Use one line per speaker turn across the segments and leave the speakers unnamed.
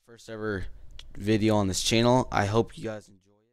First ever video on this channel. I hope you guys enjoy it.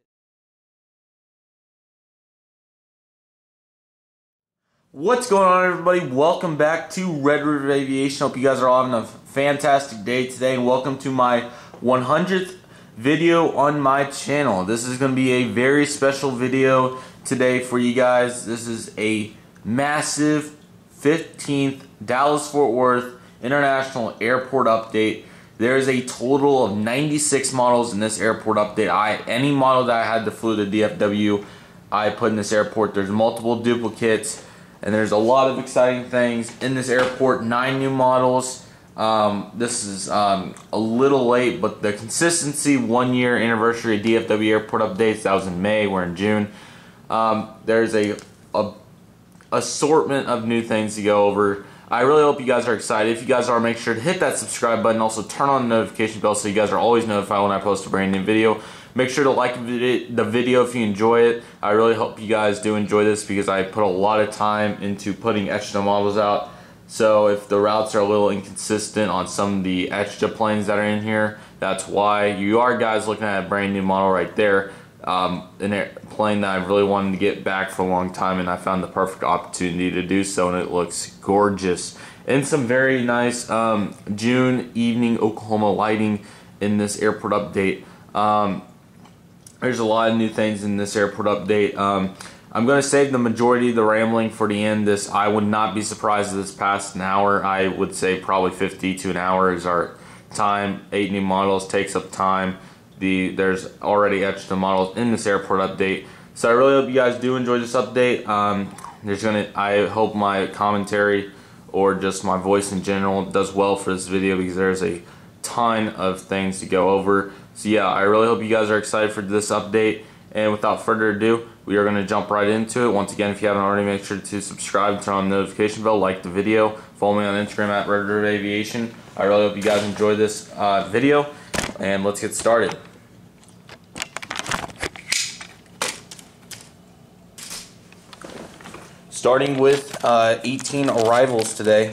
What's going on, everybody? Welcome back to Red River Aviation. Hope you guys are all having a fantastic day today, and welcome to my 100th video on my channel. This is going to be a very special video today for you guys. This is a massive 15th Dallas-Fort Worth International Airport update. There's a total of 96 models in this airport update. Any model that I had to flew to DFW, I put in this airport. There's multiple duplicates, and there's a lot of exciting things in this airport. 9 new models. This is a little late, but the consistency 1-year anniversary of DFW airport updates, that was in May, we're in June. There's a assortment of new things to go over. I really hope you guys are excited. If you guys are, make sure to hit that subscribe button. Also turn on the notification bell so you guys are always notified when I post a brand new video. Make sure to like the video if you enjoy it. I really hope you guys do enjoy this because I put a lot of time into putting extra models out. So if the routes are a little inconsistent on some of the extra planes that are in here, that's why. You are guys looking at a brand new model right there. An airplane that I really wanted to get back for a long time, and I found the perfect opportunity to do so, and it looks gorgeous. And some very nice June evening Oklahoma lighting in this airport update. There's a lot of new things in this airport update. I'm going to save the majority of the rambling for the end. I would not be surprised if this past an hour. I would say probably 50 to an hour is our time. 8 new models takes up time. There's already extra models in this airport update, so I really hope you guys do enjoy this update. I hope my commentary or just my voice in general does well for this video because there's a ton of things to go over. So yeah, I really hope you guys are excited for this update, and without further ado, we are going to jump right into it. Once again, if you haven't already, make sure to subscribe, turn on the notification bell, like the video, follow me on Instagram at Red River Aviation. I really hope you guys enjoy this video, and let's get started. Starting with 18 arrivals today.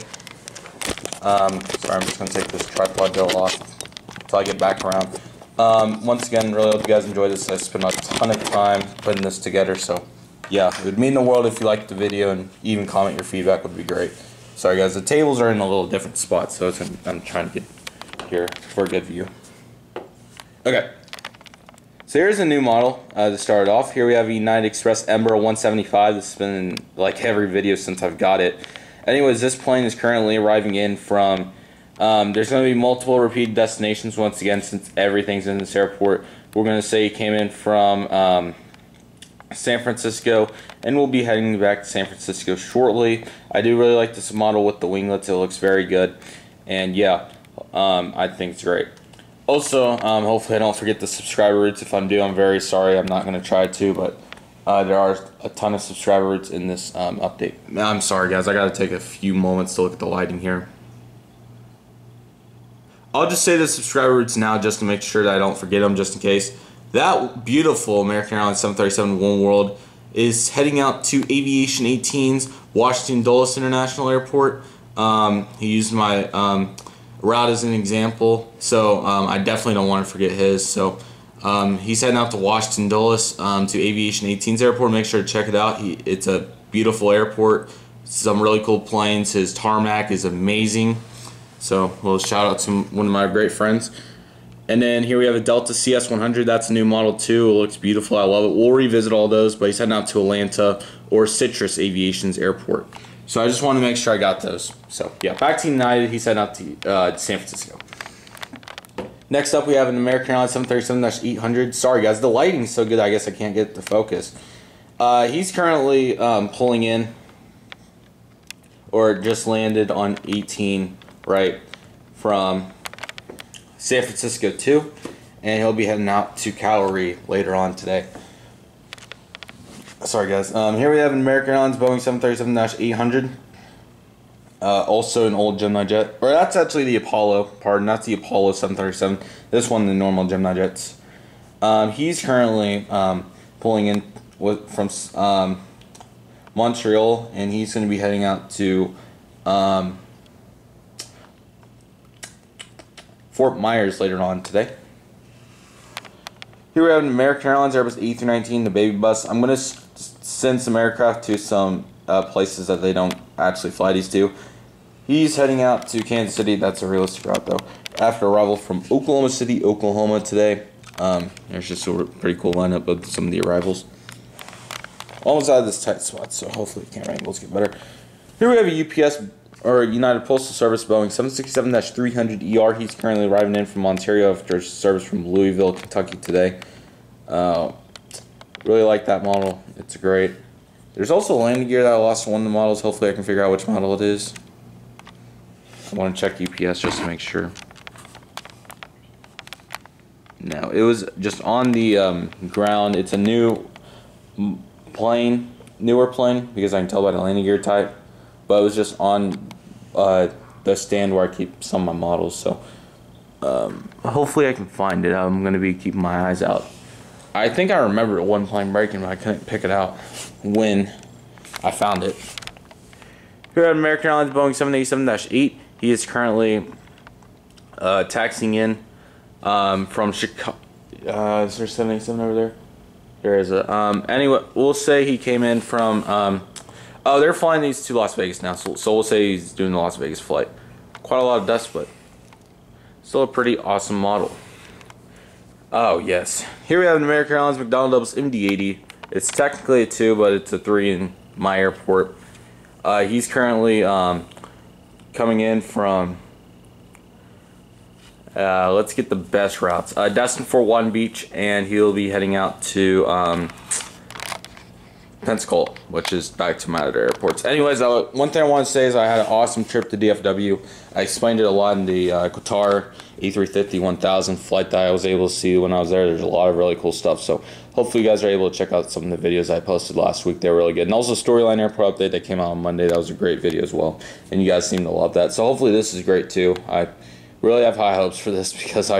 Sorry, I'm just going to take this tripod gel off until I get back around. Once again, really hope you guys enjoy this. I spent a ton of time putting this together, so yeah, it would mean the world if you liked the video, and even comment your feedback would be great. Sorry guys, the tables are in a little different spot, so I'm trying to get here for a good view. Okay. So here's a new model to start off. Here we have United Express Embera 175. This has been in like every video since I've got it. Anyways, this plane is currently arriving in from, there's going to be multiple repeated destinations once again since everything's in this airport. We're going to say it came in from San Francisco, and we'll be heading back to San Francisco shortly. I do really like this model with the winglets. It looks very good, and yeah, I think it's great. Also, hopefully I don't forget the subscriber routes. If I do, I'm very sorry. I'm not going to try to, but there are a ton of subscriber routes in this update. I'm sorry, guys. I got to take a few moments to look at the lighting here. I'll just say the subscriber routes now just to make sure that I don't forget them, just in case. That beautiful American Airlines 737 One World is heading out to Aviation 18's Washington Dulles International Airport. He used my route as an example, so I definitely don't want to forget his. So he's heading out to Washington Dulles to Aviation 18's airport. Make sure to check it out. It's a beautiful airport, some really cool planes. His tarmac is amazing, so a little shout out to one of my great friends. And then here we have a Delta CS100. That's a new model too. It looks beautiful. I love it. We'll revisit all those, but he's heading out to Atlanta or Citrus Aviation's airport. So I just want to make sure I got those. So yeah, back to United. He's heading out to San Francisco. Next up, we have an American Airlines 737-800. Sorry guys, the lighting's so good I guess I can't get the focus. He's currently pulling in, or just landed on 18 right from San Francisco too, and he'll be heading out to Calgary later on today. Sorry guys. Here we have an American Airlines Boeing 737-800. Also an old Gemini jet. Or that's actually the Apollo. Pardon, that's the Apollo 737. This one, the normal Gemini jets. He's currently pulling in from Montreal, and he's going to be heading out to Fort Myers later on today. Here we have an American Airlines Airbus A319, the baby bus. I'm going to send some aircraft to some places that they don't actually fly these to. He's heading out to Kansas City. That's a realistic route, though. After arrival from Oklahoma City, Oklahoma today. There's just a pretty cool lineup of some of the arrivals. Almost out of this tight spot, so hopefully the camera angles get better. Here we have a UPS, or United Postal Service Boeing 767-300ER. He's currently arriving in from Ontario after service from Louisville, Kentucky today. Really like that model. It's great. There's also landing gear that I lost on one of the models. Hopefully I can figure out which model it is. I want to check UPS just to make sure. No, it was just on the ground. It's a new plane, newer plane, because I can tell by the landing gear type. But it was just on the stand where I keep some of my models. So hopefully I can find it. I'm going to be keeping my eyes out. I think I remember one plane breaking, but I couldn't pick it out when I found it. Here at American Airlines Boeing 787-8. He is currently taxiing in from Chicago. Is there 787 over there? There is a. Anyway, we'll say he came in from. Oh, they're flying these to Las Vegas now, so we'll say he's doing the Las Vegas flight. Quite a lot of dust, but still a pretty awesome model. Oh yes, here we have an American Airlines Mcdonnell Douglas MD-80. It's technically a 2, but it's a 3 in my airport. He's currently coming in from. Let's get the best routes. Destin for One Beach, and he'll be heading out to Pensacola, which is back to my other airports. Anyways, one thing I want to say is I had an awesome trip to DFW. I explained it a lot in the Qatar A350-1000 flight that I was able to see when I was there. There's a lot of really cool stuff, so hopefully you guys are able to check out some of the videos I posted last week. They were really good. And also Storyline Airport update that came out on Monday. That was a great video as well, and you guys seem to love that. So hopefully this is great too. I really have high hopes for this because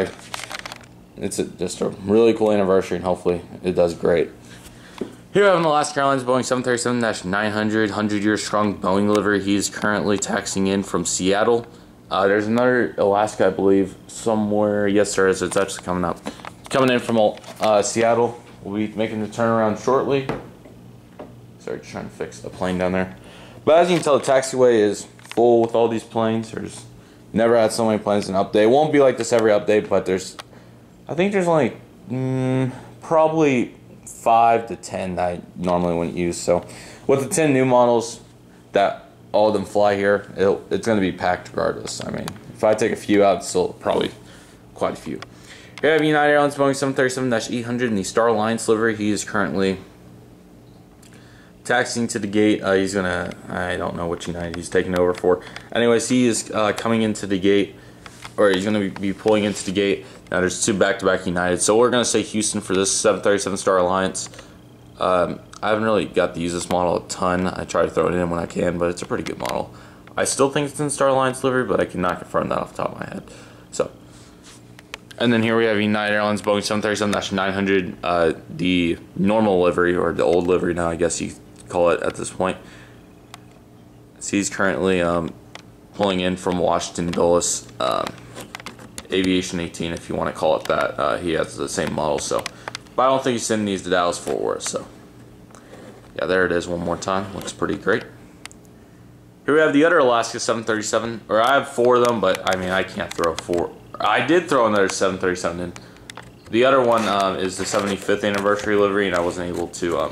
it's just a really cool anniversary, and hopefully it does great. Here we have an Alaska Airlines Boeing 737-900, 100-year strong Boeing livery. He's currently taxiing in from Seattle. There's another Alaska, I believe, somewhere. Yes, there is. It's actually coming up. Coming in from Seattle. We'll be making the turnaround shortly. Sorry, trying to fix a plane down there. But as you can tell, the taxiway is full with all these planes. There's never had so many planes in an update. It won't be like this every update, but I think there's only probably 5 to 10 that I normally wouldn't use. So with the 10 new models that all of them fly here, it's going to be packed regardless. I mean, if I take a few out, it's still probably quite a few. Here I have United Airlines Boeing 737-800 in the Star Alliance livery. He is currently taxiing to the gate. He's gonna, I don't know which United he's taking over for. Anyways, he is coming into the gate, or he's gonna be pulling into the gate. Now there's 2 back-to-back United, so we're gonna say Houston for this 737 Star Alliance. I haven't really got to use this model a ton. I try to throw it in when I can, but it's a pretty good model. I still think it's in Star Alliance livery, but I cannot confirm that off the top of my head. So, and then here we have United Airlines Boeing 737-900, the normal livery, or the old livery now, I guess you call it at this point. So he's currently pulling in from Washington Dulles, Aviation 18, if you want to call it that. He has the same model, so, but I don't think he's sending these to Dallas Fort Worth. So yeah, there it is one more time. Looks pretty great. Here we have the other Alaska 737, or I have 4 of them, but I mean I can't throw 4. I did throw another 737 in. The other one is the 75th anniversary livery, and I wasn't able to.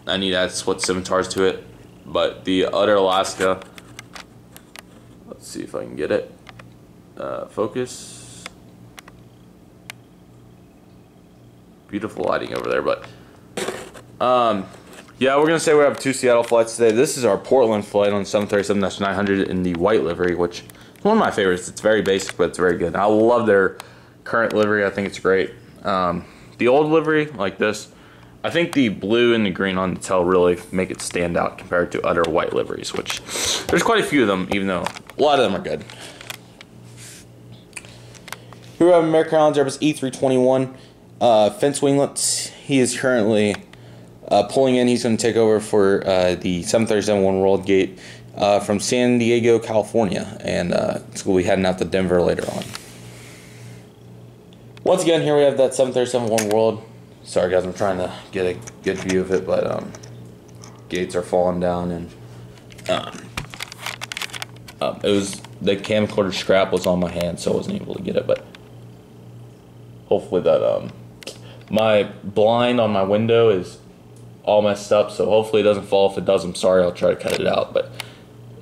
I need to add split scimitars to it, but the other Alaska. Let's see if I can get it. Focus. Beautiful lighting over there, but yeah, we're gonna say we have 2 Seattle flights today. This is our Portland flight on 737-900 in the white livery, which is one of my favorites. It's very basic, but it's very good. I love their current livery. I think it's great. The old livery, like this, I think the blue and the green on the tail really make it stand out compared to other white liveries, which there's quite a few of them, even though a lot of them are good. Here we have American Airlines Airbus A321 fence winglets. He is currently pulling in. He's going to take over for the 737 One World Gate from San Diego, California, and we'll be heading out to Denver later on. Once again, here we have that 737 One World. Sorry guys, I'm trying to get a good view of it, but gates are falling down, and it was the camcorder strap was on my hand, so I wasn't able to get it. But hopefully that my blind on my window is all messed up, so hopefully it doesn't fall. If it does, I'm sorry, I'll try to cut it out, but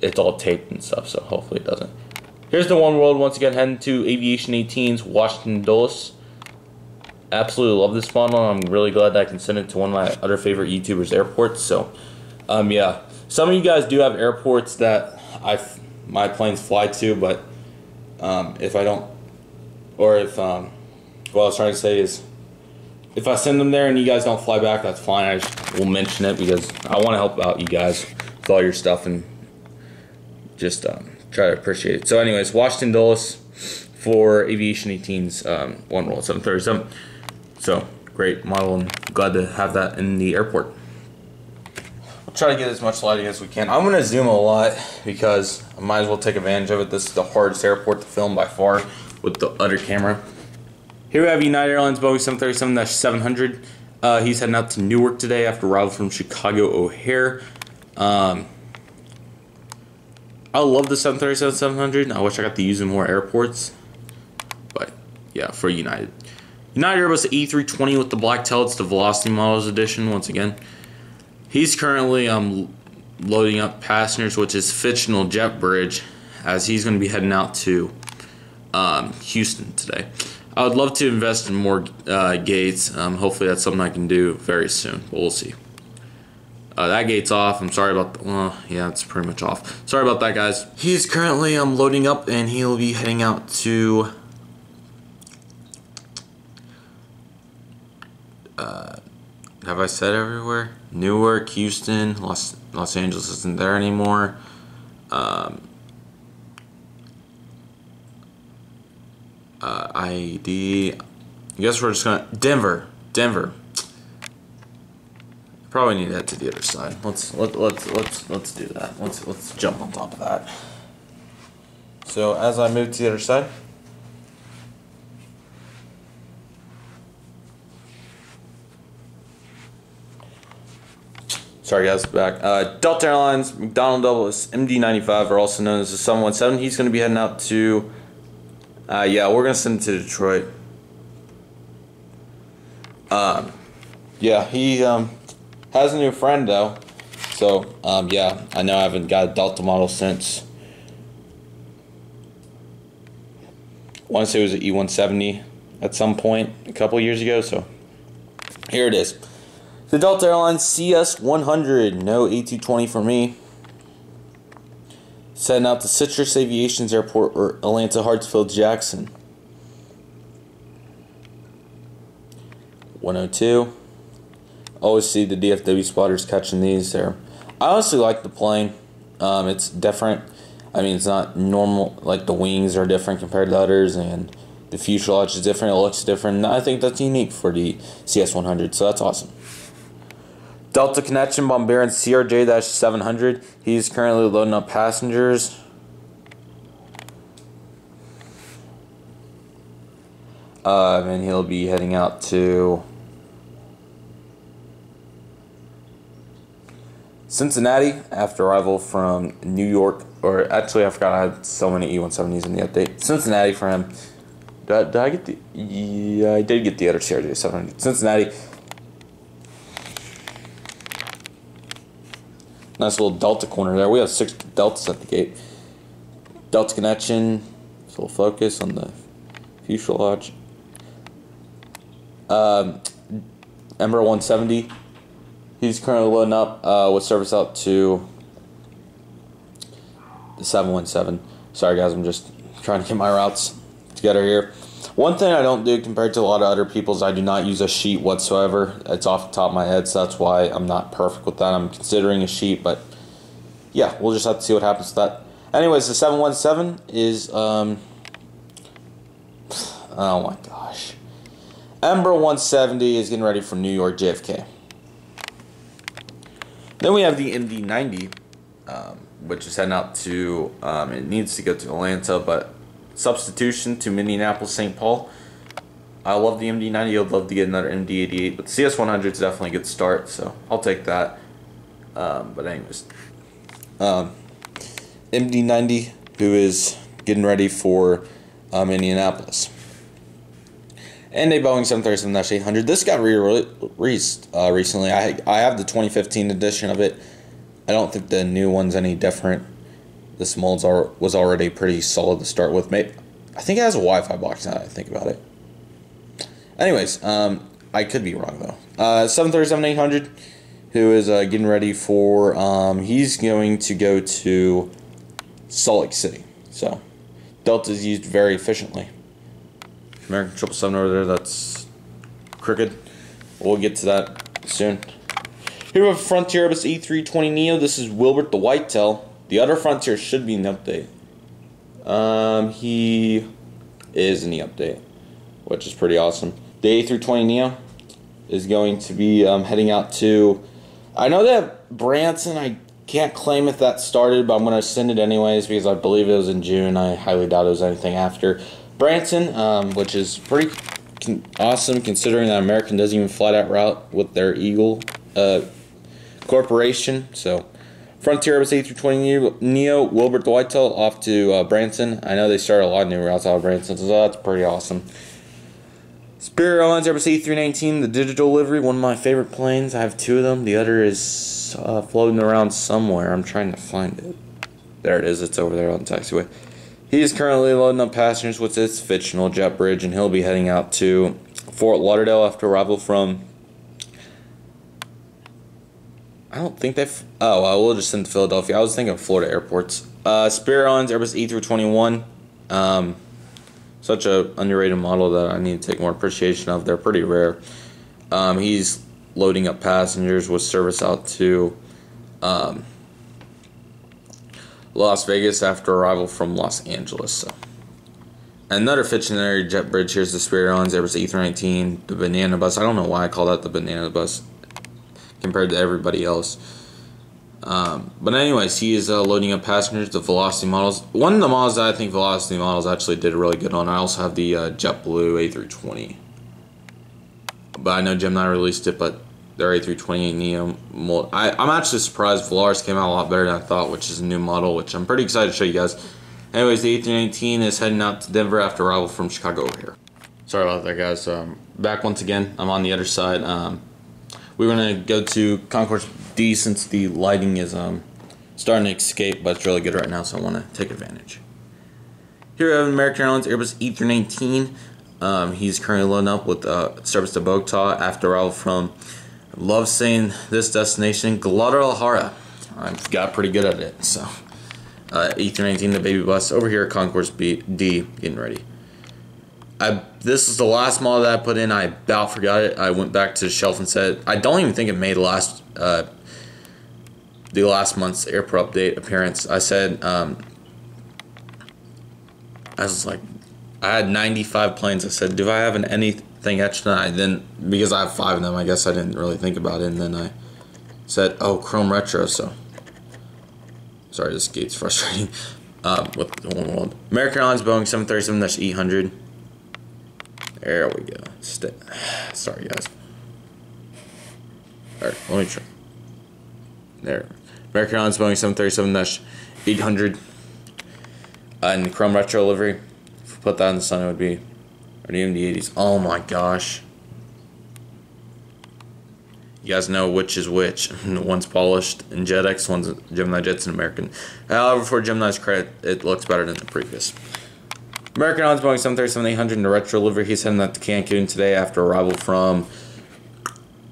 it's all taped and stuff, so hopefully it doesn't. Here's the One World once again, heading to Aviation 18's Washington Dulles. Absolutely love this model. I'm really glad that I can send it to one of my other favorite YouTubers' airports. So, yeah, some of you guys do have airports that my planes fly to, but if I don't, or if what I was trying to say is, if I send them there and you guys don't fly back, that's fine. I just will mention it because I want to help out you guys with all your stuff and just try to appreciate it. So, anyways, Washington Dulles for Aviation 18's One World 737. So, great model, and glad to have that in the airport. We'll try to get as much lighting as we can. I'm going to zoom a lot because I might as well take advantage of it. This is the hardest airport to film by far with the other camera. Here we have United Airlines Boeing 737-700. He's heading out to Newark today after arrival from Chicago O'Hare. I love the 737-700. I wish I got to use in more airports. But, yeah, for United. United Airbus A320 with the black tail. It's the Velocity Models Edition once again. He's currently loading up passengers, which is fictional jet bridge, as he's going to be heading out to Houston today. I would love to invest in more gates. Hopefully that's something I can do very soon, but we'll see. That gate's off. I'm sorry about yeah, it's pretty much off. Sorry about that, guys. He's currently loading up, and he'll be heading out to have I said everywhere? Newark, Houston, Los Angeles isn't there anymore. ID. I guess we're just gonna Denver. Probably need to head to the other side. Let's do that. Let's jump on top of that. So as I move to the other side. Sorry guys, back. Delta Airlines, Mcdonnell Douglas, MD-95 are also known as the 717. He's going to be heading out to, yeah, we're going to send him to Detroit. Yeah, he has a new friend though. So, yeah, I know I haven't got a Delta model since, I want to say it was an E170 at some point a couple years ago. So, here it is. The Delta Airlines CS-100, no A320 for me. Setting out to Citrus Aviation's Airport or Atlanta Hartsfield Jackson. 102. Always see the DFW spotters catching these there. I honestly like the plane. It's different. I mean, it's not normal. Like the wings are different compared to others, and the fuselage is different. It looks different. And I think that's unique for the CS-100. So that's awesome. Delta Connection Bombardier CRJ-700. He's currently loading up passengers. And he'll be heading out to Cincinnati after arrival from New York. Or actually, I forgot I had so many E170s in the update. Cincinnati for him. Did I get the... Yeah, I did get the other CRJ-700. Cincinnati. Nice little Delta corner there. We have 6 Deltas at the gate. Delta Connection. Full focus on the fuselage. Embera 170. He's currently loading up with service out to the 717. Sorry guys, I'm just trying to get my routes together here. One thing I don't do compared to a lot of other people is I do not use a sheet whatsoever. It's off the top of my head, so that's why I'm not perfect with that. I'm considering a sheet, but yeah, we'll just have to see what happens with that. Anyways, the 717 is, oh my gosh. Embera 170 is getting ready for New York JFK. Then we have the MD-90, which is heading out to, it needs to go to Atlanta, but substitution to Minneapolis, St. Paul. I love the MD-90. I'd love to get another MD-88, but the CS-100 is definitely a good start, so I'll take that. But anyways, MD-90, who is getting ready for Indianapolis. And a Boeing 737-800. This got re-released recently. I have the 2015 edition of it. I don't think the new one's any different. This mold was already pretty solid to start with. Maybe, I think it has a Wi-Fi box now that I think about it. Anyways, I could be wrong though. 737-800, who is getting ready for, he's going to go to Salt Lake City. So, Delta is used very efficiently. American 777 over there, that's crooked. We'll get to that soon. Here we have Frontier Airbus A320neo. This is Wilbert the Whitetail. The other Frontier should be in the update. He is in the update, which is pretty awesome. The A320neo is going to be heading out to, I know that Branson, I can't claim if that started, but I'm going to send it anyways because I believe it was in June. I highly doubt it was anything after. Branson, which is pretty awesome considering that American doesn't even fly that route with their Eagle corporation. So, Frontier Airbus A320neo, Wilbert the Whitetail off to Branson. I know they started a lot of new routes out of Branson, so that's pretty awesome. Spirit Airlines Airbus A319, the digital livery, one of my favorite planes. I have two of them. The other is floating around somewhere. I'm trying to find it. There it is. It's over there on the taxiway. He is currently loading up passengers with this fictional jet bridge, and he'll be heading out to Fort Lauderdale after arrival from... I don't think they've... Oh, I will just send to Philadelphia. I was thinking of Florida airports. Spirit Airlines Airbus A321. Such a underrated model that I need to take more appreciation of. They're pretty rare. He's loading up passengers with service out to Las Vegas after arrival from Los Angeles. So, another fictionary jet bridge. Here's the Spirit Airlines Airbus A319, the banana bus. I don't know why I call that the banana bus compared to everybody else. But anyways, he is loading up passengers, the Velocity models. One of the models that I think Velocity models actually did really good on. I also have the JetBlue A320. But I know Gemini released it, but their A320neo mold. I'm actually surprised Volaris came out a lot better than I thought, which is a new model, which I'm pretty excited to show you guys. Anyways, the A319 is heading out to Denver after arrival from Chicago over here. Sorry about that, guys. Back once again. I'm on the other side. We're going to go to Concourse D since the lighting is starting to escape, but it's really good right now, so I want to take advantage. Here we have American Airlines Airbus E319. He's currently loading up with service to Bogota after arrival from, I love saying this destination, Guadalajara. I've got pretty good at it, so E319, the baby bus, over here at Concourse D, getting ready. This is the last model that I put in. I about forgot it. I went back to the shelf and said, I don't even think it made the last month's airport update appearance. I said, I was like, I had 95 planes. I said, do I have anything extra? I didn't, because I have 5 of them. I guess I didn't really think about it. And then I said, oh, Chrome Retro. So, sorry, this gate's frustrating. With the whole world. American Airlines Boeing 737-800. There we go. Sorry, guys. Alright, let me try. There. American Airlines Boeing 737-800. In the Chrome Retro livery. If we put that in the sun, it would be. Or even the 80s. Oh my gosh. You guys know which is which. One's polished in JetX, one's Gemini Jets and American. However, for Gemini's credit, it looks better than the previous. American Airlines Boeing 737-800 in the retro livery. He's heading out to Cancun today after arrival from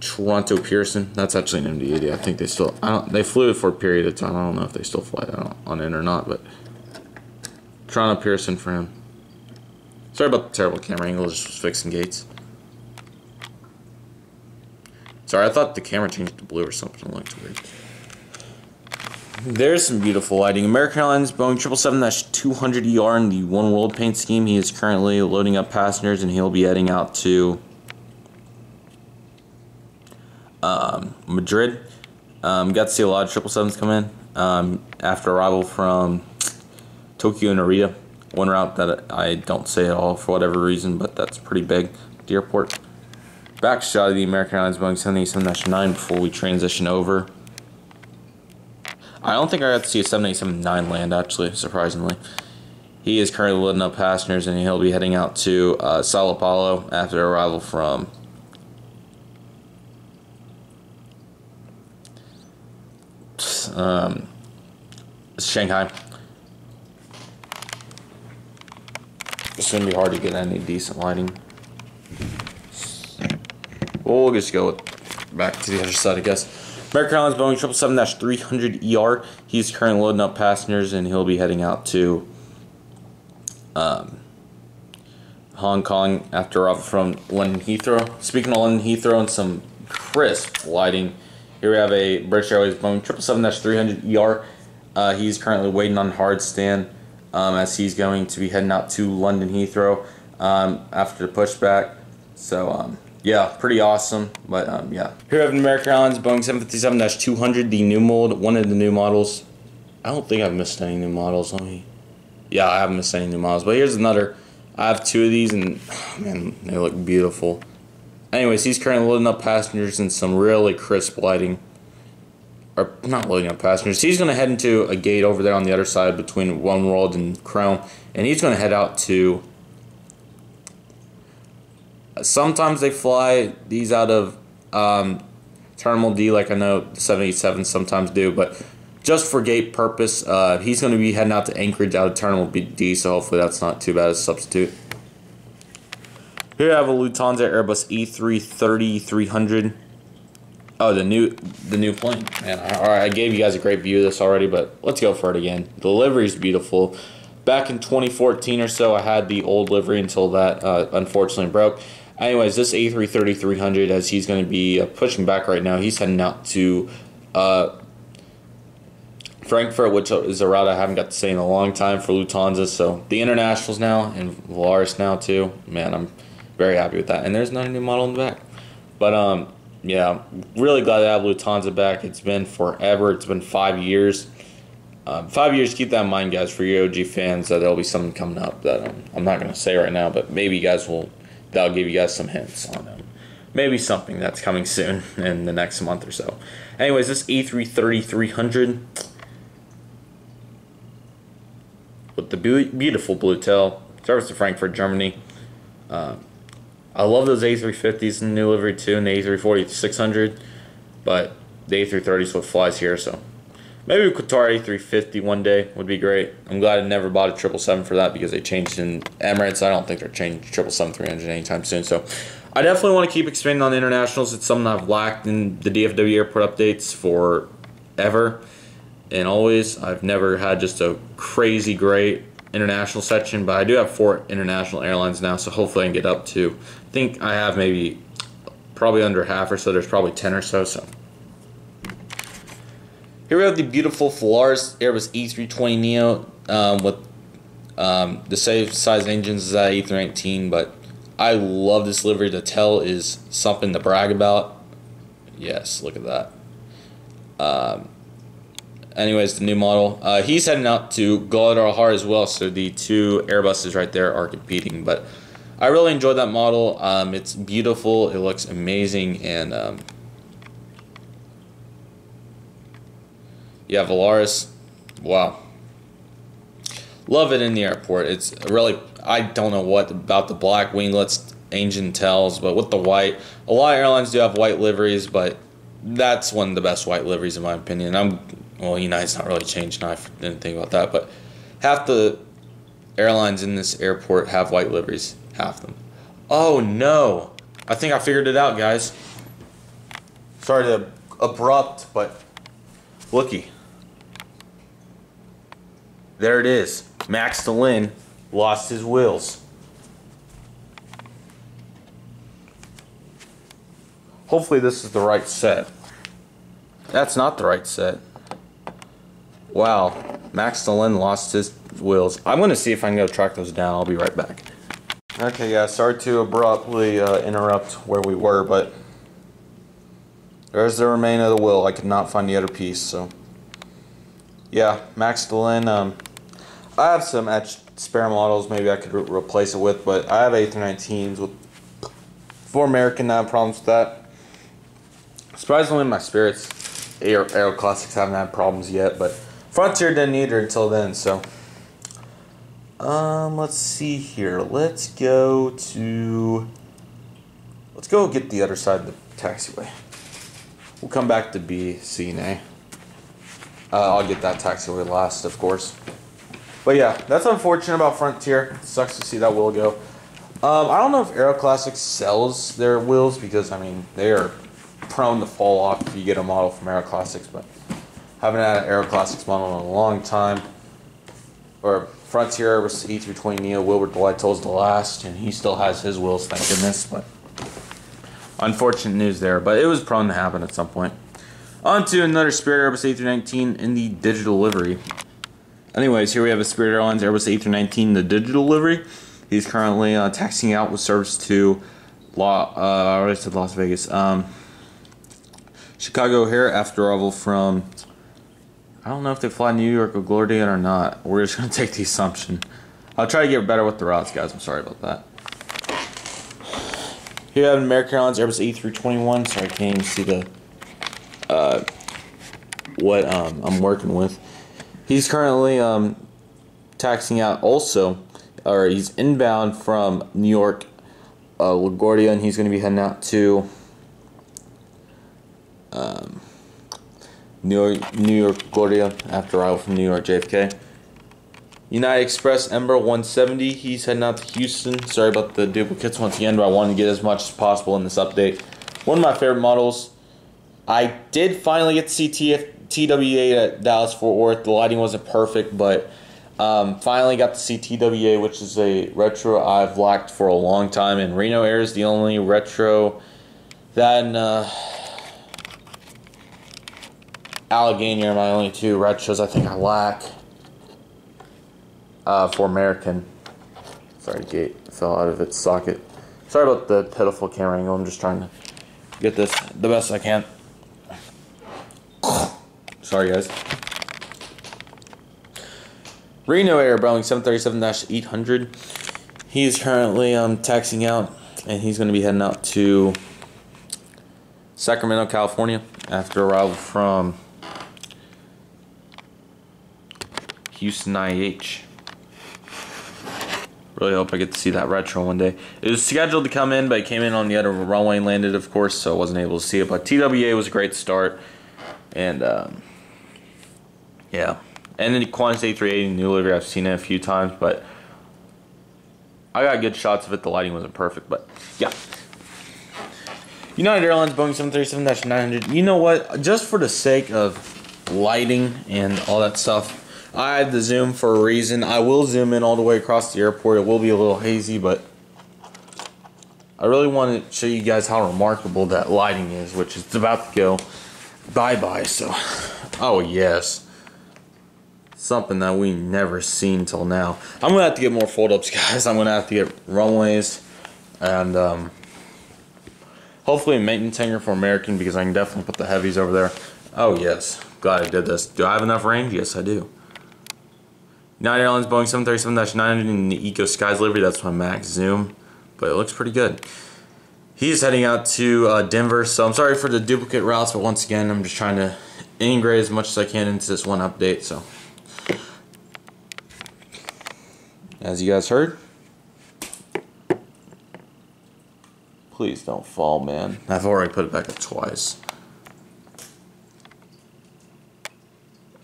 Toronto Pearson. That's actually an MD-80. I think they still, they flew it for a period of time. I don't know if they still fly that on it or not, but Toronto Pearson for him. Sorry about the terrible camera angle, just was fixing gates. Sorry, I thought the camera changed to blue or something. It looked weird. There's some beautiful lighting. American Airlines Boeing 777-200ER in the One World paint scheme. He is currently loading up passengers, and he'll be heading out to Madrid. Got to see a lot of 777s come in after arrival from Tokyo and Narita. One route that I don't say at all for whatever reason, but that's pretty big. the airport. Back shot of the American Airlines Boeing 787-9 before we transition over. I don't think I got to see a 787-9 land, actually, surprisingly. He is currently loading up passengers, and he'll be heading out to Sao Paulo after arrival from Shanghai. It's going to be hard to get any decent lighting. We'll just go back to the other side, I guess. American Airlines Boeing 777-300ER. He's currently loading up passengers, and he'll be heading out to Hong Kong after arrival from London Heathrow. Speaking of London Heathrow and some crisp lighting, here we have a British Airways Boeing 777-300ER. He's currently waiting on hard stand as he's going to be heading out to London Heathrow after the pushback. So, yeah, pretty awesome, but yeah. Here we have an American Airlines Boeing 757-200, the new mold, one of the new models. I don't think I've missed any new models. Yeah, I haven't missed any new models, but here's another. I have two of these, and man, they look beautiful. Anyways, he's currently loading up passengers in some really crisp lighting. Or not loading up passengers. He's going to head into a gate over there on the other side between One World and Crown, and he's going to head out to. Sometimes they fly these out of Terminal D, like I know the 787 sometimes do, but just for gate purpose, he's going to be heading out to Anchorage out of Terminal D, so hopefully that's not too bad as a substitute. Here I have a Lufthansa Airbus A330-300. Oh, the new plane. Man, I gave you guys a great view of this already, but let's go for it again. The livery is beautiful. Back in 2014 or so, I had the old livery until that unfortunately broke. Anyways, this A330-300, as he's going to be pushing back right now, he's heading out to Frankfurt, which is a route I haven't got to say in a long time for Lufthansa. So the internationals now, and Volaris now too. Man, I'm very happy with that. And there's another new model in the back. But yeah, really glad to have Lufthansa back. It's been forever. It's been 5 years. 5 years, keep that in mind, guys, for your OG fans, that there'll be something coming up that I'm not going to say right now, but maybe you guys will. That'll give you guys some hints on them. Maybe something that's coming soon in the next month or so. Anyways, this A330-300 with the beautiful blue tail, service to Frankfurt, Germany. I love those A350s in the new livery too, and the A340-600, but the A330 is what flies here, so maybe we could tour A350 one day. Would be great. I'm glad I never bought a 777 for that because they changed in Emirates. I don't think they're changing 777-300 anytime soon. So I definitely want to keep expanding on the internationals. It's something I've lacked in the DFW Airport updates forever and always. I've never had just a crazy great international section, but I do have 4 international airlines now, so hopefully I can get up to, I think I have maybe probably under half or so. There's probably 10 or so. Here we have the beautiful Volaris Airbus A320neo with the same size engines as that A319, but I love this livery. The tail is something to brag about. Yes, look at that. Anyways, the new model. He's heading out to Guadalajara as well, so the 2 Airbuses right there are competing, but I really enjoyed that model. It's beautiful. It looks amazing, and yeah, Volaris, wow. Love it in the airport. It's really, I don't know what about the black winglets, engine tails, but with the white, a lot of airlines do have white liveries, but that's one of the best white liveries in my opinion. Well, United's not really changed now, I didn't think about that, but half the airlines in this airport have white liveries, half them. Oh no, I think I figured it out, guys. Sorry to abrupt, but looky. There it is. Max DeLynn lost his wheels. Hopefully this is the right set. That's not the right set. Wow. Max DeLynn lost his wheels. I'm going to see if I can go track those down. I'll be right back. Okay, guys. Sorry to abruptly interrupt where we were, but there's the remain of the wheel. I could not find the other piece, so yeah, Max DeLynn. I have some etched spare models maybe I could replace it with, but I have A319s with For American, I have problems with that. Surprisingly, my Spirit's Aero Classics haven't had problems yet, but Frontier didn't either until then. So, let's see here. Let's go get the other side of the taxiway. We'll come back to B, C, and A. I'll get that taxiway last, of course. But yeah, that's unfortunate about Frontier. It sucks to see that wheel go. I don't know if Aero Classics sells their wheels because, I mean, they are prone to fall off if you get a model from Aero Classics, but haven't had an Aero Classics model in a long time. Or Frontier was A320 Neo. Wilbur Delightful's the last, and he still has his wheels, thank goodness. But unfortunate news there, but it was prone to happen at some point. On to another Spirit Airbus A319 in the digital livery. Anyways, here we have a Spirit Airlines Airbus A319 the digital livery. He's currently taxiing out with service to I already said Las Vegas. Chicago O'Hare after arrival from, I don't know if they fly New York or LaGuardia or not. We're just going to take the assumption. I'll try to get better with the routes, guys. I'm sorry about that. Here I have an American Airlines Airbus A321. Sorry, I can't even see the what I'm working with. He's currently taxiing out also, or he's inbound from New York, LaGuardia, and he's going to be heading out to New York, LaGuardia after arrival from New York, JFK. United Express Embera 170, he's heading out to Houston. Sorry about the duplicates once again, but I wanted to get as much as possible in this update. One of my favorite models. I did finally get to see TWA at Dallas Fort Worth. The lighting wasn't perfect, but finally got to see TWA, which is a retro I've liked for a long time. And Reno Air is the only retro that and Allegheny are my only two retros I think I lack for American. Sorry, the gate fell out of its socket. Sorry about the pitiful camera angle. I'm just trying to get this the best I can. Sorry, guys. Reno Air Boeing 737-800. He is currently taxiing out, and he's going to be heading out to Sacramento, California, after arrival from Houston IH. Really hope I get to see that retro one day. It was scheduled to come in, but it came in on the other runway and landed, of course, so I wasn't able to see it. But TWA was a great start, and yeah. And then the Qantas A380 new livery, I've seen it a few times, but I got good shots of it. The lighting wasn't perfect, but yeah. United Airlines Boeing 737-900. You know what? Just for the sake of lighting and all that stuff, I had the zoom for a reason. I will zoom in all the way across the airport. It will be a little hazy, but I really want to show you guys how remarkable that lighting is, which is about to go bye-bye. So, oh yes. Something that we never seen till now. I'm going to have to get more fold-ups, guys. I'm going to have to get runways and hopefully a maintenance hangar for American, because I can definitely put the heavies over there. Oh yes, glad I did this. Do I have enough range? Yes, I do. United Airlines Boeing 737-900 in the Eco Skies livery. That's my max zoom, but it looks pretty good. He's heading out to Denver, so I'm sorry for the duplicate routes, but once again, I'm just trying to integrate as much as I can into this one update. So, as you guys heard, please don't fall, man. I've already put it back up twice.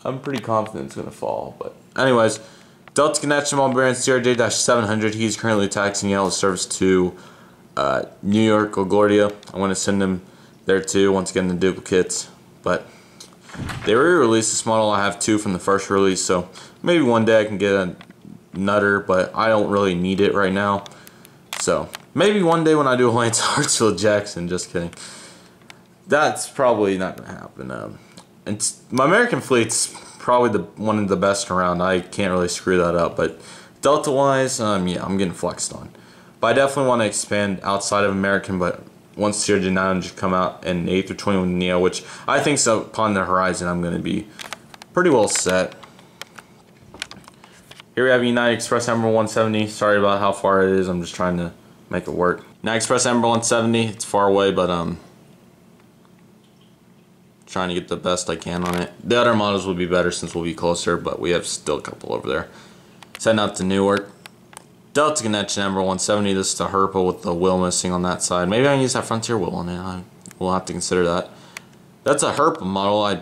I'm pretty confident it's going to fall, but anyways, Delta Connection Albarian CRJ-700. He's currently taxiing out with service to New York, LaGuardia. I want to send him there too, once again the duplicates, but they re-released this model. I have two from the first release, so maybe one day I can get a Nutter, but I don't really need it right now. So maybe one day when I do a Lance Hartsfield Jackson. Just kidding. That's probably not going to happen. My American fleet's probably one of the best around. I can't really screw that up. But Delta-wise, yeah, I'm getting flexed on. But I definitely want to expand outside of American. But once the CRJ-900 come out and A320 Neo, which I think so upon the horizon, I'm going to be pretty well set. Here we have United Express Embera 170. Sorry about how far it is. I'm just trying to make it work. Now Express Embera 170, it's far away, but trying to get the best I can on it. The other models will be better since we'll be closer, but we have still a couple over there. Heading out to Newark. Delta Connection Embera 170. This is the Herpa with the wheel missing on that side. Maybe I can use that Frontier wheel on it. We'll have to consider that. That's a Herpa model. I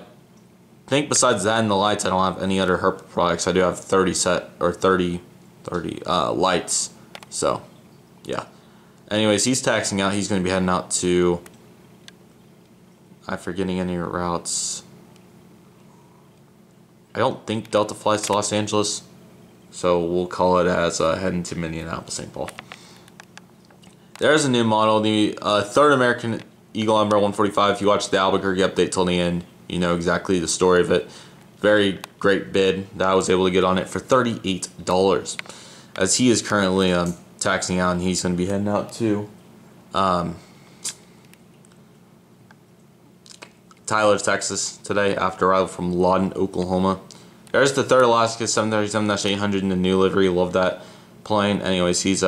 think besides that and the lights, I don't have any other Herpa products. I do have 30 lights. So, yeah. Anyways, he's taxing out. He's going to be heading out to... I'm forgetting any routes. I don't think Delta flies to Los Angeles. So we'll call it as heading to Minneapolis, St. Paul. There's a new model, the third American Eagle Embera 145. If you watch the Albuquerque update till the end, you know exactly the story of it. Very great bid that I was able to get on it for $38. As he is currently taxing out, and he's going to be heading out to Tyler, Texas today after arrival from Lawton, Oklahoma. There's the third Alaska 737-800 in the new livery. Love that plane. Anyways, he's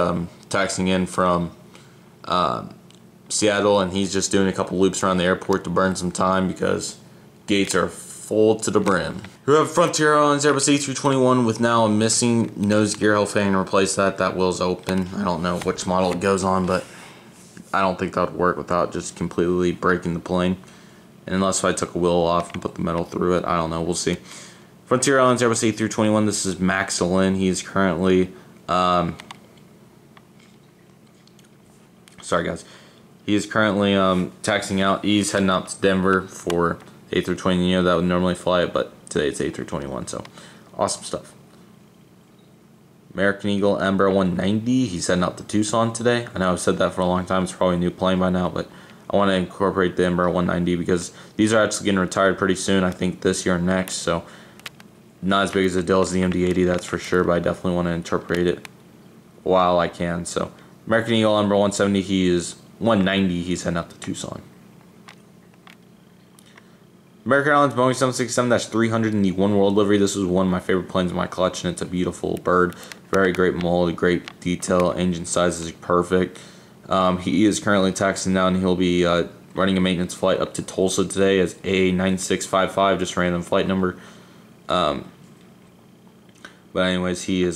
taxiing in from Seattle, and he's just doing a couple loops around the airport to burn some time because gates are full to the brim. We have Frontier Airlines Airbus A321 with now a missing nose gear. Hopefully I can replace that. That wheel's open. I don't know which model it goes on, but I don't think that would work without just completely breaking the plane. And unless I took a wheel off and put the metal through it, I don't know. We'll see. Frontier Airlines Airbus A321. This is Max Lynn. He is currently, sorry guys, he is currently taxing out. He's heading out to Denver for A320. You know that would normally fly it, but today it's A321. So awesome stuff. American Eagle Embera 190. He's heading out to Tucson today. I know I've said that for a long time. It's probably a new plane by now, but I want to incorporate the Embera 190 because these are actually getting retired pretty soon. I think this year or next. So not as big as a deal as the MD-80, that's for sure, but I definitely want to incorporate it while I can. So American Eagle Embera 170, he is 190, he's heading out to Tucson. American Airlines Boeing 767-300 in the One World livery. This is one of my favorite planes in my collection. It's a beautiful bird, very great mold, great detail, engine size is perfect. He is currently taxiing now, and he'll be running a maintenance flight up to Tulsa today as A9655, just random flight number. But anyways, he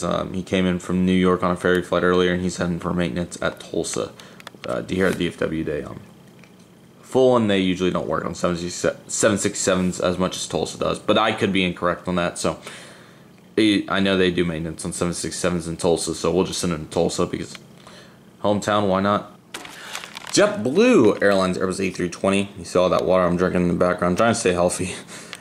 came in from New York on a ferry flight earlier, and he's heading for maintenance at Tulsa here at DFW Day. Full, and they usually don't work on 767s as much as Tulsa does, but I could be incorrect on that. So I know they do maintenance on 767s in Tulsa, so we'll just send him to Tulsa because hometown, why not? JetBlue Airlines Airbus A320. You see all that water I'm drinking in the background. I'm trying to stay healthy.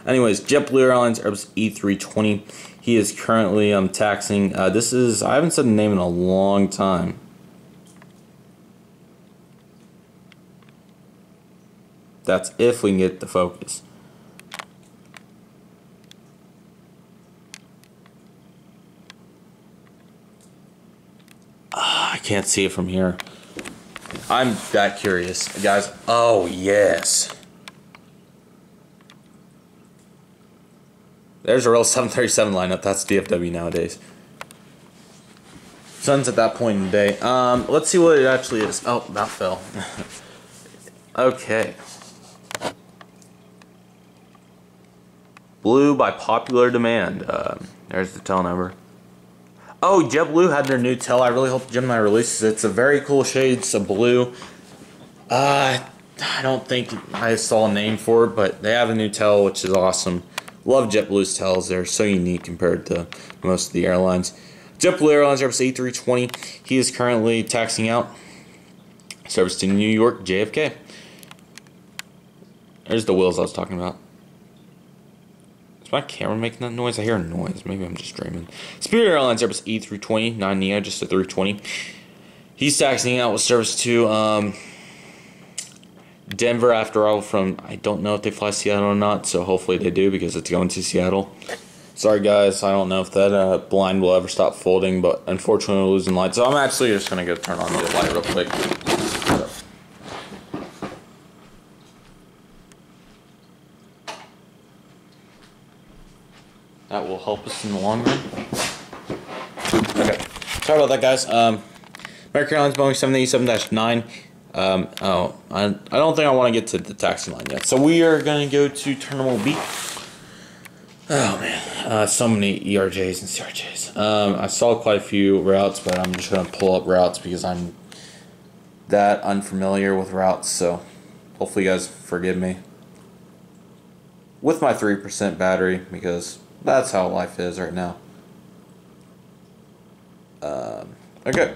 Anyways, JetBlue Airlines Airbus A320. He is currently taxing. This is, I haven't said the name in a long time. That's if we can get the focus. I can't see it from here. I'm that curious, guys. Oh, yes. There's a real 737 lineup. That's DFW nowadays. Sun's at that point in the day. Let's see what it actually is. Oh, that fell. Okay. Blue by popular demand. There's the tail number. Oh, JetBlue had their new tail. I really hope Gemini releases it. It's a very cool shade. It's a blue. I don't think I saw a name for it, but they have a new tail, which is awesome. Love JetBlue's tails. They're so unique compared to most of the airlines. JetBlue Airlines Airbus A320. He is currently taxiing out. Service to New York, JFK. There's the wheels I was talking about. Is my camera making that noise? I hear a noise. Maybe I'm just dreaming. Spirit Airlines Airbus A320. Non-Neo, just a 320. He's taxiing out with service to Denver after all from, I don't know if they fly Seattle or not, so hopefully they do because it's going to Seattle. Sorry guys, I don't know if that blind will ever stop folding, but unfortunately we're losing light. So I'm actually just going to go turn on the light real quick. That will help us in the long run. Okay, sorry about that guys. Remember American Airlines Boeing 787-9. I don't think I want to get to the taxi line yet. So we are going to go to Terminal B. Oh man, so many ERJs and CRJs. I saw quite a few routes, but I'm just going to pull up routes because I'm that unfamiliar with routes. So hopefully you guys forgive me with my 3% battery, because that's how life is right now. Okay.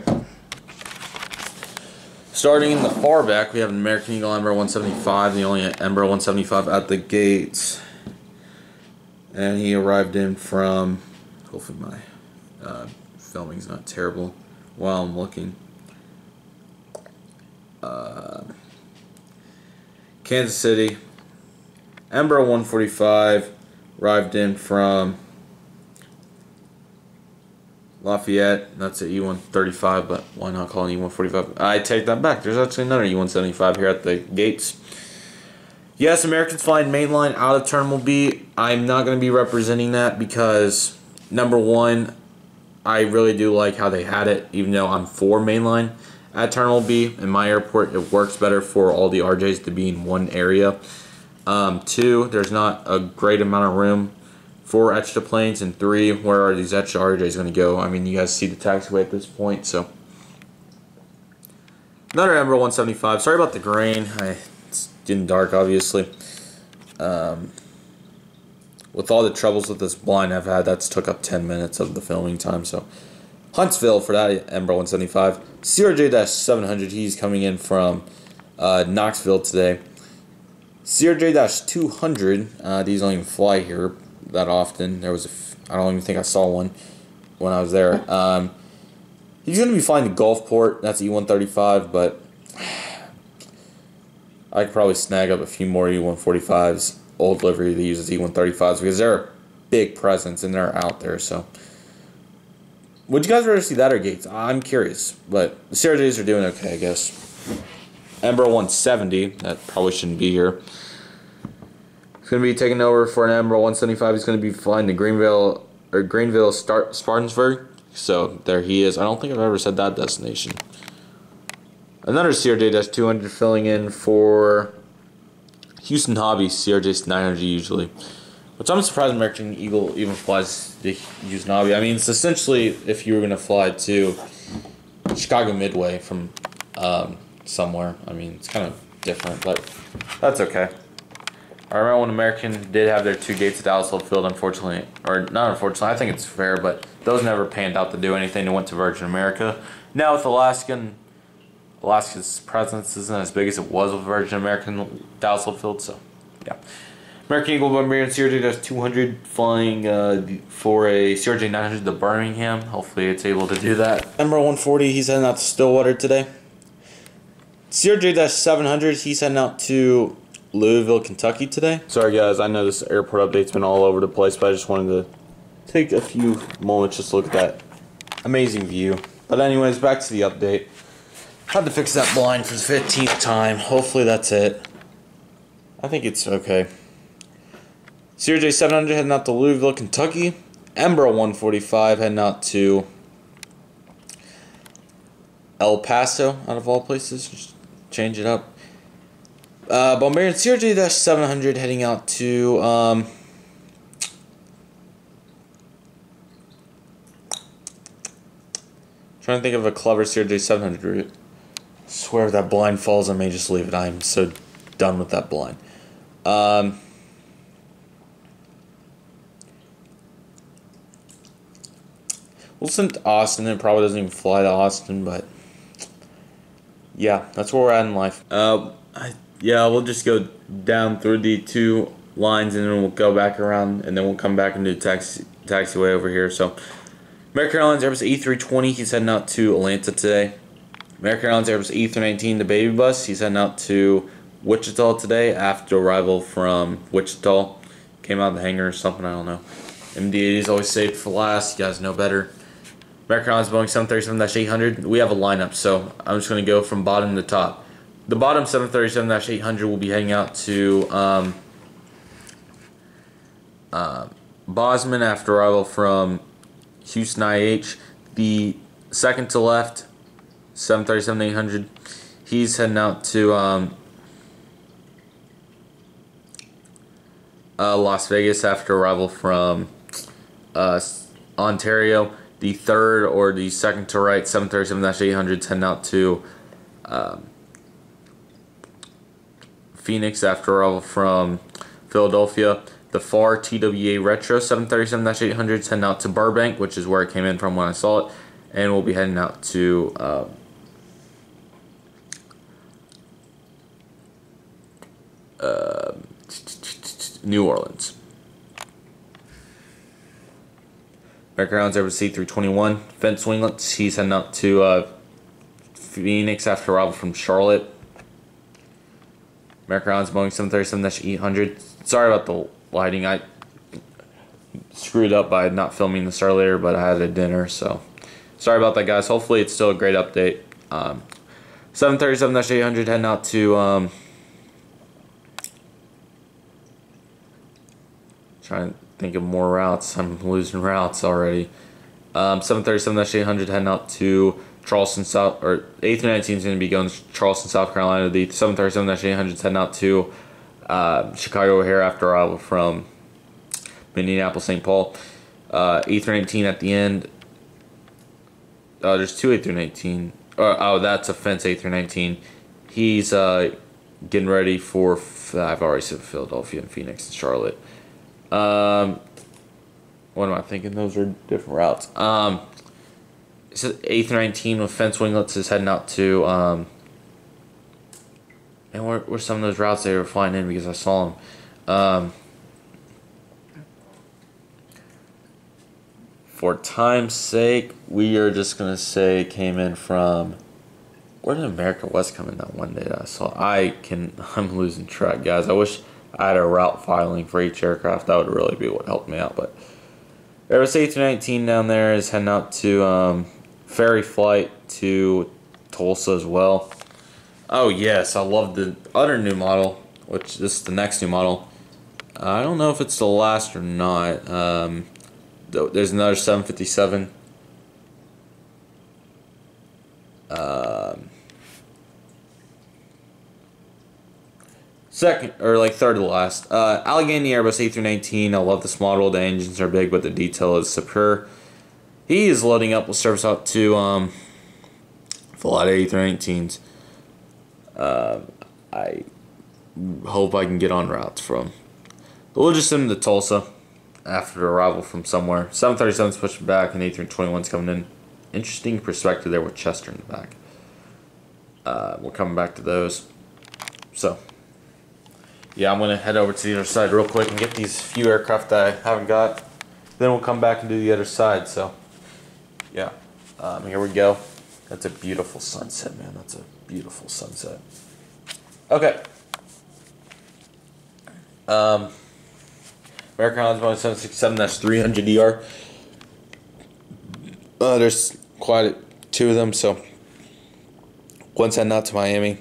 Starting in the far back, we have an American Eagle Embera 175, the only Embera 175 at the gates. And he arrived in from, hopefully my filming's not terrible while I'm looking. Kansas City. Embera 145 arrived in from Lafayette. That's an E135, but why not call it E145? I take that back. There's actually another E175 here at the gates. Yes, Americans flying mainline out of Terminal B. I'm not going to be representing that because, number one, I really do like how they had it, even though I'm for mainline at Terminal B. In my airport, it works better for all the RJs to be in one area. Two, there's not a great amount of room for extra planes. And three, where are these extra RJs going to go? I mean, you guys see the taxiway at this point, so. Another Embera 175. Sorry about the grain. It's getting dark, obviously. With all the troubles with this blind I've had, that's took up 10 minutes of the filming time, so. Huntsville for that Embera 175. CRJ-700, he's coming in from Knoxville today. CRJ-200, these don't even fly here that often. There was I don't even think I saw one when I was there. He's going to be flying the Gulfport. That's E135, but I could probably snag up a few more E145s, old livery that uses E135s, because they're a big presence and they're out there. So, would you guys rather see that or Gates? I'm curious, but the CRJs are doing okay, I guess. Embera 170, that probably shouldn't be here. He's going to be taking over for an Embera 175. He's going to be flying to Greenville Spartansburg. So there he is. I don't think I've ever said that destination. Another CRJ-200 filling in for Houston Hobby, CRJ-900 usually. Which I'm surprised American Eagle even flies the Houston Hobby. I mean, it's essentially if you were going to fly to Chicago Midway from somewhere. I mean, it's kind of different, but that's okay. I remember when American did have their two gates at Dallas Love Field, unfortunately, or not unfortunately, I think it's fair, but those never panned out to do anything. They went to Virgin America. Now with Alaska's presence isn't as big as it was with Virgin American Dallas Love Field, so yeah. American Eagle Bombardier CRJ-200 flying for a CRJ-900 to Birmingham. Hopefully it's able to do that. Embera 140, he's heading out to Stillwater today. CRJ-700, he's heading out to Louisville, Kentucky today. Sorry guys, I know this airport update's been all over the place, but I just wanted to take a few moments just to look at that amazing view. But anyways, back to the update. Had to fix that blind for the 15th time. Hopefully that's it. I think it's okay. CRJ-700 heading out to Louisville, Kentucky. Embera 145 heading out to El Paso, out of all places. Just change it up. Bombardier CRJ-700 heading out to trying to think of a clever CRJ-700 route. I swear if that blind falls, I may just leave it. I am so done with that blind. We'll send to Austin. It probably doesn't even fly to Austin, but yeah, that's where we're at in life. Yeah, we'll just go down through the two lines and then we'll go back around and then we'll come back and do taxiway over here. So, American Airlines Airbus A320, he's heading out to Atlanta today. American Airlines Airbus A319, the baby bus, he's heading out to Wichita today after arrival from Wichita. Came out of the hangar or something, I don't know. MD-80 is always saved for last, you guys know better. American Airlines Boeing 737-800, we have a lineup, so I'm just going to go from bottom to top. The bottom 737-800 will be heading out to Bosman after arrival from Houston IH. The second to left 737-800. He's heading out to Las Vegas after arrival from Ontario. The third or the second to right 737-800 heading out to Phoenix after arrival from Philadelphia. The far TWA Retro 737-800 heading out to Burbank, which is where it came in from when I saw it, and we'll be heading out to New Orleans. American Airlines Airbus A321 fence winglets. He's heading out to Phoenix after arrival from Charlotte. American Airlines Boeing 737-800. Sorry about the lighting. I screwed up by not filming this earlier, but I had a dinner, so sorry about that, guys. Hopefully it's still a great update. 737-800 heading out to trying to think of more routes. I'm losing routes already. 737-800 heading out to Charleston, South, or A319 is going to be going to Charleston, South Carolina. The 737-800 is heading out to Chicago O'Hare after arrival from Minneapolis, St. Paul. A319 at the end. There's two A319. Oh, that's a fence A319. He's getting ready for, I've already said Philadelphia and Phoenix and Charlotte. What am I thinking? Those are different routes. It's A319 with fence winglets is heading out to, and where's some of those routes they were flying in because I saw them. For time's sake, we are just going to say it came in from, where did America West come in that one day that I saw? I'm losing track, guys. I wish I had a route filing for each aircraft. That would really be what helped me out. But Airbus A319 down there is heading out to ferry flight to Tulsa as well. Oh yes, I love the other new model, which this is the next new model. I don't know if it's the last or not. There's another 757. Second, or like third to last. Allegheny Airbus A319. I love this model. The engines are big, but the detail is superb. He is loading up with service out to a lot of A319s. I hope I can get on routes from. We'll just send him to Tulsa after arrival from somewhere. 737's pushing back and A321's coming in. Interesting perspective there with Chester in the back. We're coming back to those. So, yeah, I'm going to head over to the other side real quick and get these few aircraft that I haven't got. Then we'll come back and do the other side. So, yeah, here we go. That's a beautiful sunset, man. That's a beautiful sunset. Okay. American Airlines Boeing 767-300ER. There's quite two of them, so one's heading out to Miami.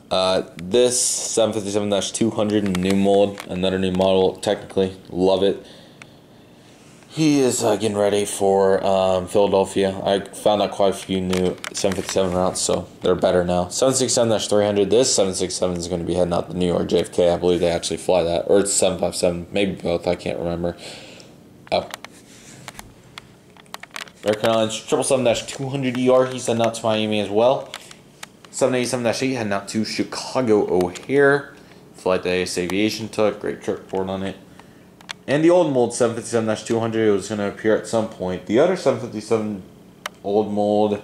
This 757-200 new mold, another new model, technically, love it. He is getting ready for Philadelphia. I found out quite a few new 757 routes, so they're better now. 767-300, this 767 is going to be heading out to New York JFK. I believe they actually fly that. Or it's 757, maybe both, I can't remember. Oh. American Airlines 777-200ER, he's heading out to Miami as well. 787-8 heading out to Chicago O'Hare. Flight that AS Aviation took, great trip report on it. And the old mold 757-200 was going to appear at some point. The other 757 old mold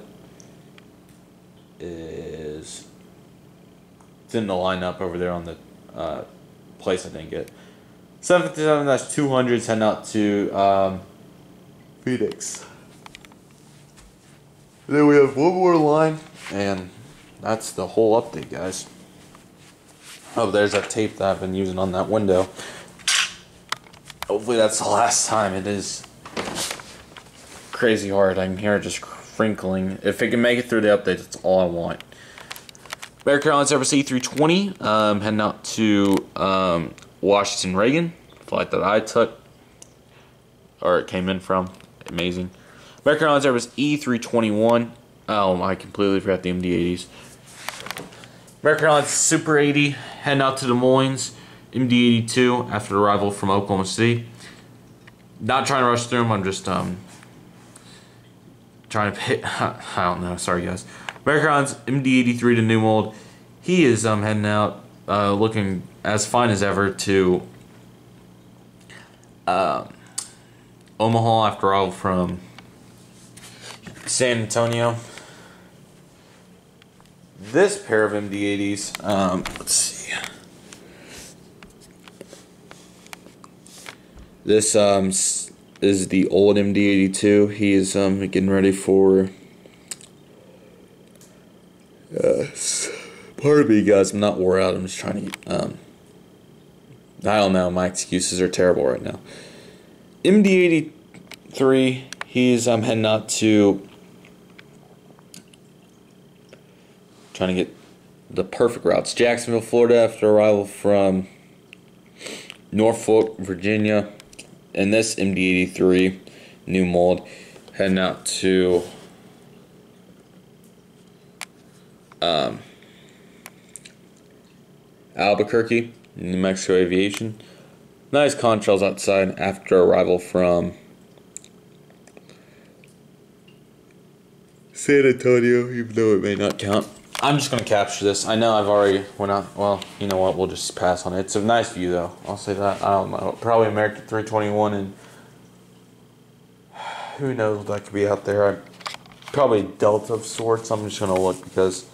is in the lineup over there on the place I didn't get. 757-200 is heading out to Phoenix. Then we have one more line, and that's the whole update, guys. Oh, there's that tape that I've been using on that window. Hopefully that's the last time. It is crazy hard. I'm here just crinkling. If it can make it through the update, that's all I want. American Airlines Airbus A320 heading out to Washington Reagan, flight that I took, or it came in from. Amazing. American Airlines Airbus E321 Oh, I completely forgot the MD-80s. American Airlines Super 80 heading out to Des Moines. MD-82 after arrival from Oklahoma City. Not trying to rush through them. I'm just trying to hit. I don't know. Sorry, guys. American Airlines MD-83 to New Mold. He is heading out, looking as fine as ever to Omaha after arrival from San Antonio. This pair of MD-80s, let's see. This is the old MD-82. He is getting ready for. Pardon me, guys. I'm not wore out. I'm just trying to. I don't know. My excuses are terrible right now. MD-83. He's heading out to. Trying to get the perfect routes. Jacksonville, Florida, after arrival from Norfolk, Virginia. And this MD-83, new mold, heading out to Albuquerque, New Mexico Aviation. Nice contrails outside after arrival from San Antonio, even though it may not count. I'm just going to capture this. I know I've already went out. Well, you know what? We'll just pass on it. It's a nice view, though. I'll say that. I don't know. Probably American 321, and who knows what that could be out there. Probably Delta of sorts. I'm just going to look because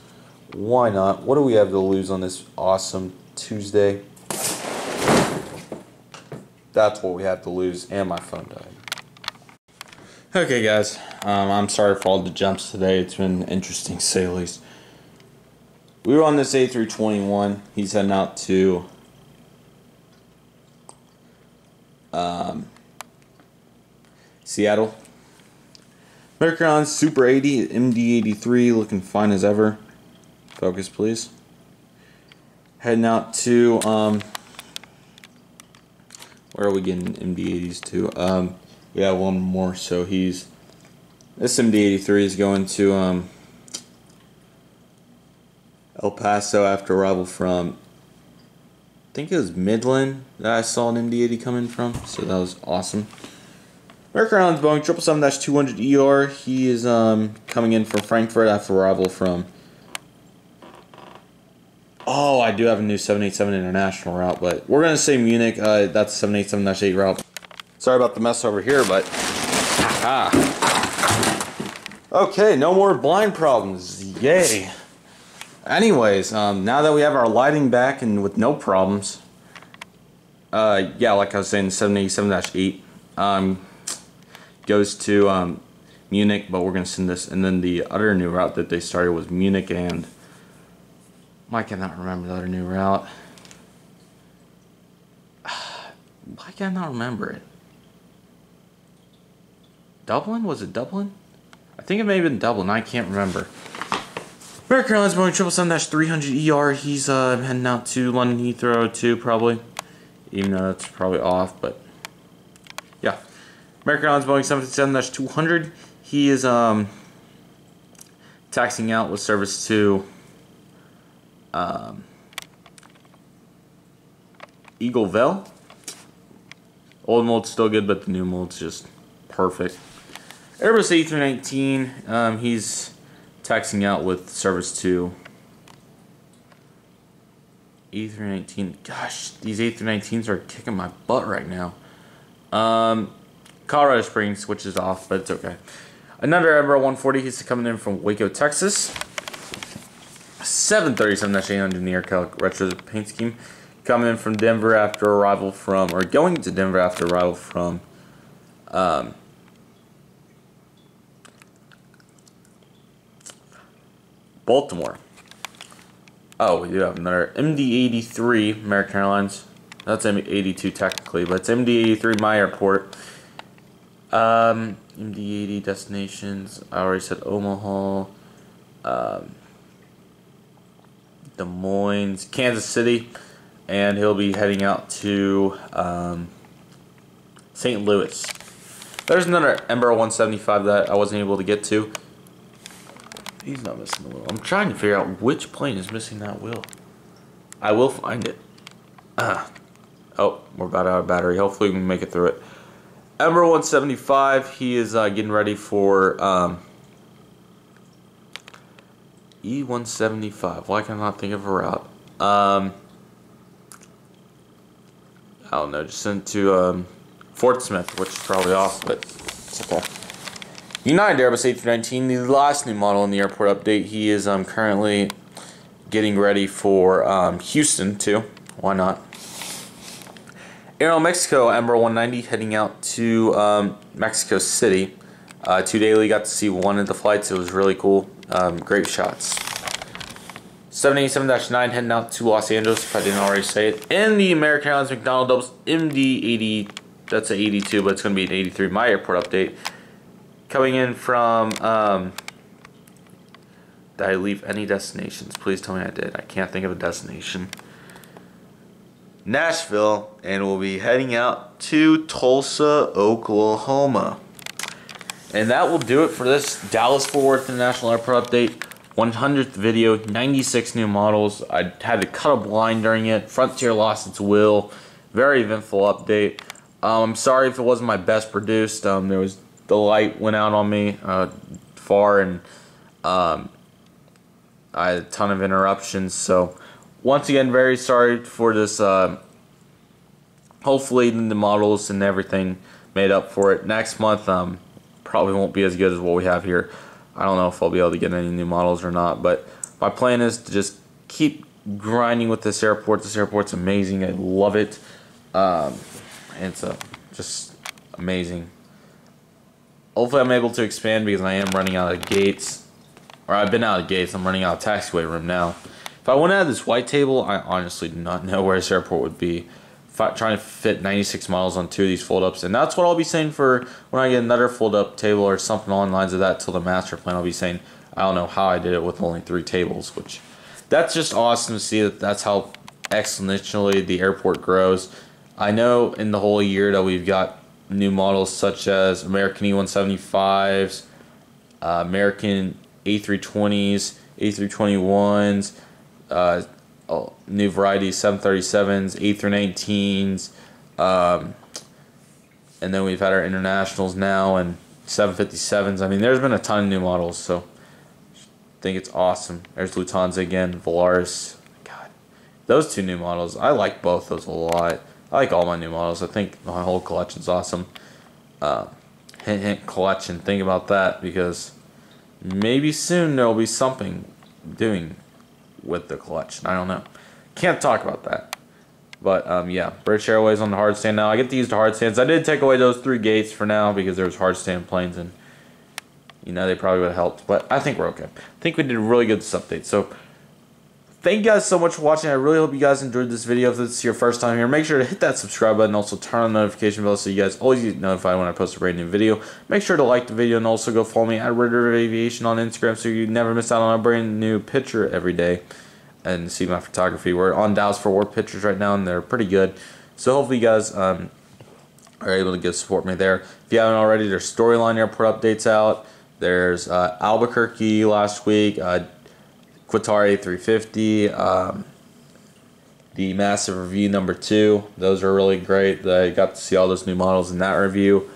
why not? What do we have to lose on this awesome Tuesday? That's what we have to lose, and my phone died. Okay, guys. I'm sorry for all the jumps today. It's been interesting, to say the least. We were on this A321. He's heading out to Seattle. American Airlines Super 80 MD-83, looking fine as ever. Focus, please. Heading out to where are we getting MD-80s to? We have one more. So this MD-83 is going to El Paso after arrival from, I think it was Midland that I saw an MD-80 coming from, so that was awesome. American Airlines Boeing 777-200ER, he is coming in from Frankfurt after arrival from, oh, I do have a new 787 international route, but we're going to say Munich, that's 787-8 route. Sorry about the mess over here, but, okay, no more blind problems, yay. Anyways, now that we have our lighting back and with no problems, yeah, like I was saying, 787-8 goes to Munich, but we're going to send this, and then the other new route that they started was Munich and, I cannot remember the other new route. Why can I not remember it? Dublin? Was it Dublin? I think it may have been Dublin, I can't remember. American Airlines Boeing 777-300ER, he's heading out to London Heathrow too, probably. Even though that's probably off, but yeah. American Airlines Boeing 777-200, he is taxiing out with service to Eagleville. Old mold's still good, but the new mold's just perfect. Airbus A319, he's taxiing out with service to A319. Gosh, these A319s are kicking my butt right now. Colorado Springs switches off, but it's okay. Another Embera 140, he's coming in from Waco, Texas. 737-800 in the AirCal retro paint scheme. Coming in from Denver after arrival from, or going to Denver after arrival from Baltimore. Oh, we do have another MD-83 American Airlines. That's MD-82 technically, but it's MD-83 my airport. MD-80 destinations. I already said Omaha, Des Moines, Kansas City, and he'll be heading out to St. Louis. There's another Embera 175 that I wasn't able to get to. He's not missing the wheel. I'm trying to figure out which plane is missing that wheel. I will find it. Oh, we're about out of battery. Hopefully we can make it through it. Embera 175, he is getting ready for E175. Why can I not think of a route? I don't know. Just sent to Fort Smith, which is probably off, but it's okay. United Airbus A319, the last new model in the airport update. He is currently getting ready for Houston too. Why not? Aero Mexico, Embera 190, heading out to Mexico City. 2 daily, got to see one of the flights. It was really cool. Great shots. 787-9 heading out to Los Angeles, if I didn't already say it. And the American Airlines Mcdonnell doubles MD-80, that's an 82, but it's going to be an 83. My airport update. Coming in from, did I leave any destinations? Please tell me I did. I can't think of a destination. Nashville, and we'll be heading out to Tulsa, Oklahoma. And that will do it for this Dallas-Fort Worth International Airport update. 100th video, 96 new models. I had to cut a blind during it. Frontier lost its will. Very eventful update. I'm sorry if it wasn't my best produced. The light went out on me far, and I had a ton of interruptions. So once again, very sorry for this. Hopefully the models and everything made up for it. Next month probably won't be as good as what we have here. I don't know if I'll be able to get any new models or not, but my plan is to just keep grinding with this airport. This airport's amazing. I love it. It's just amazing. Hopefully I'm able to expand because I am running out of gates. Or I've been out of gates. I'm running out of taxiway room now. If I went out of this white table, I honestly do not know where this airport would be. Trying to fit 96 models on 2 of these fold-ups, and that's what I'll be saying for when I get another fold-up table or something along the lines of that till the master plan. I'll be saying I don't know how I did it with only 3 tables, which that's just awesome to see that that's how exponentially the airport grows. I know in the whole year that we've got new models such as American E175s, American A320s, A321s, new varieties, 737s, A319s, and then we've had our internationals now and 757s. I mean, there's been a ton of new models, so I think it's awesome. There's Lufthansa again, Volaris. God, those 2 new models, I like both those a lot. I like all my new models. I think my whole collection's awesome. Hint, hint, collection. Think about that, because maybe soon there'll be something doing with the collection. I don't know. Can't talk about that. But yeah, British Airways on the hard stand now. I get to use the hard stands. I did take away those 3 gates for now because there was hard stand planes, and you know they probably would have helped. But I think we're okay. I think we did really good this update. So thank you guys so much for watching. I really hope you guys enjoyed this video. If this is your first time here, make sure to hit that subscribe button. Also turn on the notification bell so you guys always get notified when I post a brand new video. Make sure to like the video and also go follow me at Reno Aviation on Instagram so you never miss out on a brand new picture every day and see my photography. We're on Dallas-Fort Worth pictures right now, and they're pretty good. So hopefully you guys are able to support me there. If you haven't already, there's Storyline Airport updates out. There's Albuquerque last week, Qatar A350, the Massive Review number 2. Those are really great. I got to see all those new models in that review.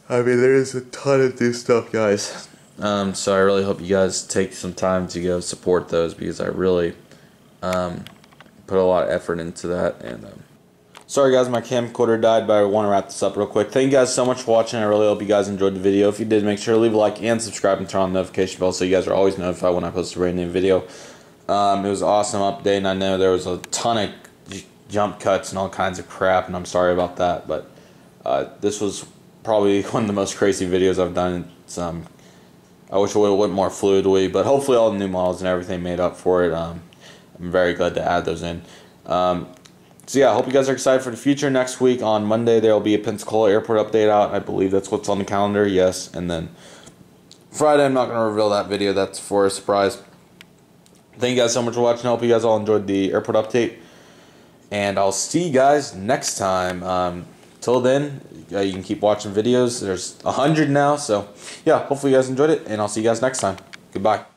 I mean, there is a ton of new stuff, guys. So I really hope you guys take some time to go support those, because I really put a lot of effort into that. And sorry guys, my camcorder died, but I want to wrap this up real quick. Thank you guys so much for watching. I really hope you guys enjoyed the video. If you did, make sure to leave a like and subscribe and turn on the notification bell so you guys are always notified when I post a brand new video. It was an awesome update, and I know there was a ton of jump cuts and all kinds of crap, and I'm sorry about that, but this was probably one of the most crazy videos I've done. It's, I wish it would have went more fluidly, but hopefully all the new models and everything made up for it. I'm very glad to add those in. So yeah, I hope you guys are excited for the future. Next week on Monday, there will be a Pensacola Airport update out. I believe that's what's on the calendar, yes. And then Friday, I'm not going to reveal that video. That's for a surprise. Thank you guys so much for watching. I hope you guys all enjoyed the airport update. And I'll see you guys next time. till then, you can keep watching videos. There's 100 now, so yeah, hopefully you guys enjoyed it, and I'll see you guys next time. Goodbye.